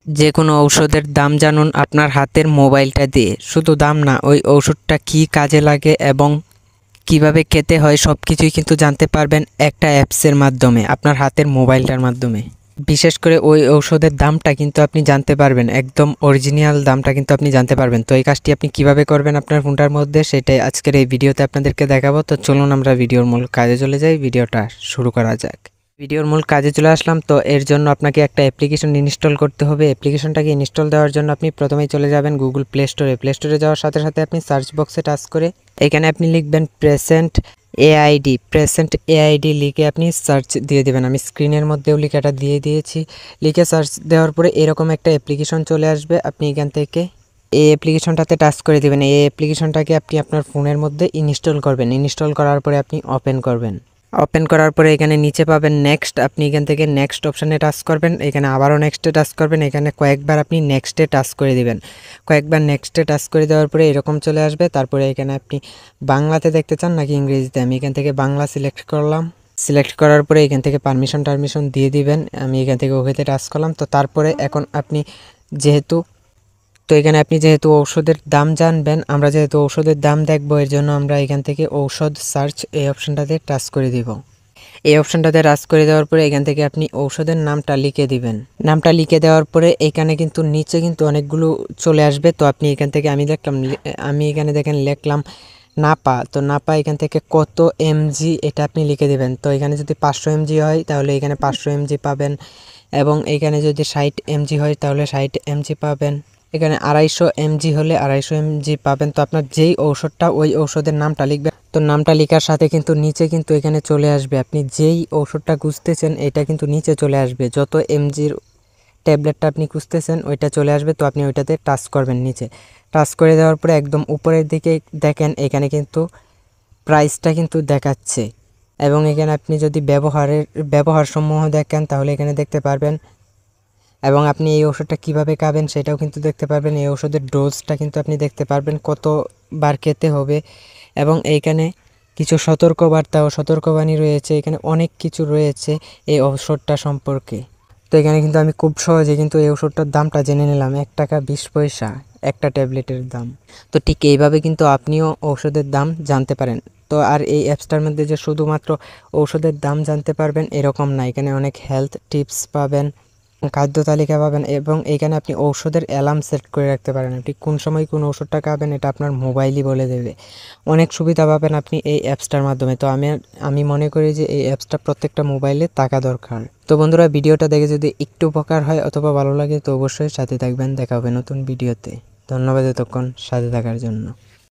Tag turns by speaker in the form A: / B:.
A: যে কোনো ঔষধের দাম জানুন আপনার হাতের মোবাইলটা দিয়ে। শুধু দাম না, ওই ওষুধটা কী কাজে লাগে এবং কিভাবে খেতে হয় সব কিছুই কিন্তু জানতে পারবেন একটা অ্যাপসের মাধ্যমে, আপনার হাতের মোবাইলটার মাধ্যমে। বিশেষ করে ওই ঔষধের দামটা কিন্তু আপনি জানতে পারবেন, একদম অরিজিনাল দামটা কিন্তু আপনি জানতে পারবেন। তো এই কাজটি আপনি কিভাবে করবেন আপনার ফোনটার মধ্যে, সেটাই আজকের এই ভিডিওতে আপনাদেরকে দেখাবো। তো চলুন আমরা ভিডিওর মূল কাজে চলে যাই, ভিডিওটা শুরু করা যাক। ভিডিওর মূল কাজে চলে আসলাম। তো এর জন্য আপনাকে একটা অ্যাপ্লিকেশন ইনস্টল করতে হবে। অ্যাপ্লিকেশনটাকে ইনস্টল দেওয়ার জন্য আপনি প্রথমেই চলে যাবেন গুগল প্লে স্টোরে। প্লে স্টোরে যাওয়ার সাথে সাথে আপনি সার্চ বক্সে টাচ করে এখানে আপনি লিখবেন প্রেসেন্ট এআইডি লিখে আপনি সার্চ দিয়ে দেবেন। আমি স্ক্রিনের মধ্যেও লেখাটা দিয়ে দিয়েছি। লিখে সার্চ দেওয়ার পরে এরকম একটা অ্যাপ্লিকেশন চলে আসবে। আপনি এখান থেকে এই অ্যাপ্লিকেশনটাতে টাচ করে দেবেন। এই অ্যাপ্লিকেশনটাকে আপনি আপনার ফোনের মধ্যে ইনস্টল করবেন। ইনস্টল করার পরে আপনি ওপেন করবেন। ওপেন করার পরে এখানে নিচে পাবেন নেক্সট। আপনি এখান থেকে নেক্সট অপশানে টাচ করবেন। এখানে আবারও নেক্সটে টাচ করবেন। এখানে কয়েকবার আপনি নেক্সটে টাচ করে দিবেন। কয়েকবার নেক্সটে টাচ করে দেওয়ার পরে এরকম চলে আসবে। তারপরে এখানে আপনি বাংলাতে দেখতে চান নাকি ইংরেজিতে, আমি এখান থেকে বাংলা সিলেক্ট করলাম। সিলেক্ট করার পরে এখান থেকে পারমিশন দিয়ে দিবেন। আমি এখান থেকে ওকেতে টাচ করলাম। তো তারপরে এখন আপনি যেহেতু এখানে আপনি যেহেতু ঔষধের দাম জানবেন, আমরা যেহেতু ঔষধের দাম দেখবো, এর জন্য আমরা এখান থেকে ঔষধ সার্চ এই অপশানটাতে টাচ করে দিব। এই অপশানটাতে টাচ করে দেওয়ার পরে এখান থেকে আপনি ঔষধের নামটা লিখে দিবেন। নামটা লিখে দেওয়ার পরে এখানে কিন্তু নিচে কিন্তু অনেকগুলো চলে আসবে। তো আপনি এখান থেকে আমি এখানে দেখেন লিখলাম নাপা। তো নাপা এখান থেকে কত এমজি এটা আপনি লিখে দেবেন। তো এখানে যদি 500 এমজি হয় তাহলে এখানে 500 এমজি পাবেন, এবং এখানে যদি 60 এমজি হয় তাহলে 60 এমজি পাবেন। এখানে 250 এমজি হলে 250 এমজি পাবেন। তো আপনার যেই ঔষধটা, ওই ঔষধের নামটা লিখবেন। তো নামটা লেখার সাথে কিন্তু নিচে কিন্তু এখানে চলে আসবে, আপনি যেই ঔষধটা খুঁজতেছেন এটা কিন্তু নিচে চলে আসবে। যত এমজির ট্যাবলেটটা আপনি খুঁজতেছেন ওইটা চলে আসবে। তো আপনি ওইটাতে টাচ করবেন। নিচে টাচ করে দেওয়ার পরে একদম উপরের দিকে দেখেন এখানে কিন্তু প্রাইসটা কিন্তু দেখাচ্ছে, এবং এখানে আপনি যদি ব্যবহার সমূহ দেখেন তাহলে এখানে দেখতে পারবেন, এবং আপনি এই ওষুধটা কিভাবে খাবেন সেটাও কিন্তু দেখতে পারবেন। এই ওষুধের ডোজটা কিন্তু আপনি দেখতে পারবেন কতবার খেতে হবে, এবং এইখানে কিছু সতর্কবার্তা ও সতর্কবাণী রয়েছে। এখানে অনেক কিছু রয়েছে এই ওষুধটা সম্পর্কে। তো এখানে কিন্তু আমি খুব সহজে কিন্তু এই ওষুধটার দামটা জেনে নিলাম, 1 টাকা 20 পয়সা একটা ট্যাবলেটের দাম। তো ঠিক এইভাবে কিন্তু আপনিও ঔষধের দাম জানতে পারেন। তো আর এই অ্যাপসটার মধ্যে যে শুধুমাত্র ঔষধের দাম জানতে পারবেন এরকম না, এখানে অনেক হেলথ টিপস পাবেন, খাদ্য তালিকা পাবেন, এবং এখানে আপনি ঔষধের অ্যালার্ম সেট করে রাখতে পারেন। আপনি কোন সময় কোন ওষুধটা খাবেন এটা আপনার মোবাইলই বলে দেবে। অনেক সুবিধা পাবেন আপনি এই অ্যাপসটার মাধ্যমে। তো আমি মনে করি যে এই অ্যাপসটা প্রত্যেকটা মোবাইলে থাকা দরকার। তো বন্ধুরা, ভিডিওটা দেখে যদি একটু উপকার হয় অথবা ভালো লাগে তো অবশ্যই সাথে থাকবেন। দেখা হবে নতুন ভিডিওতে। ধন্যবাদ এতক্ষণ সাথে থাকার জন্য।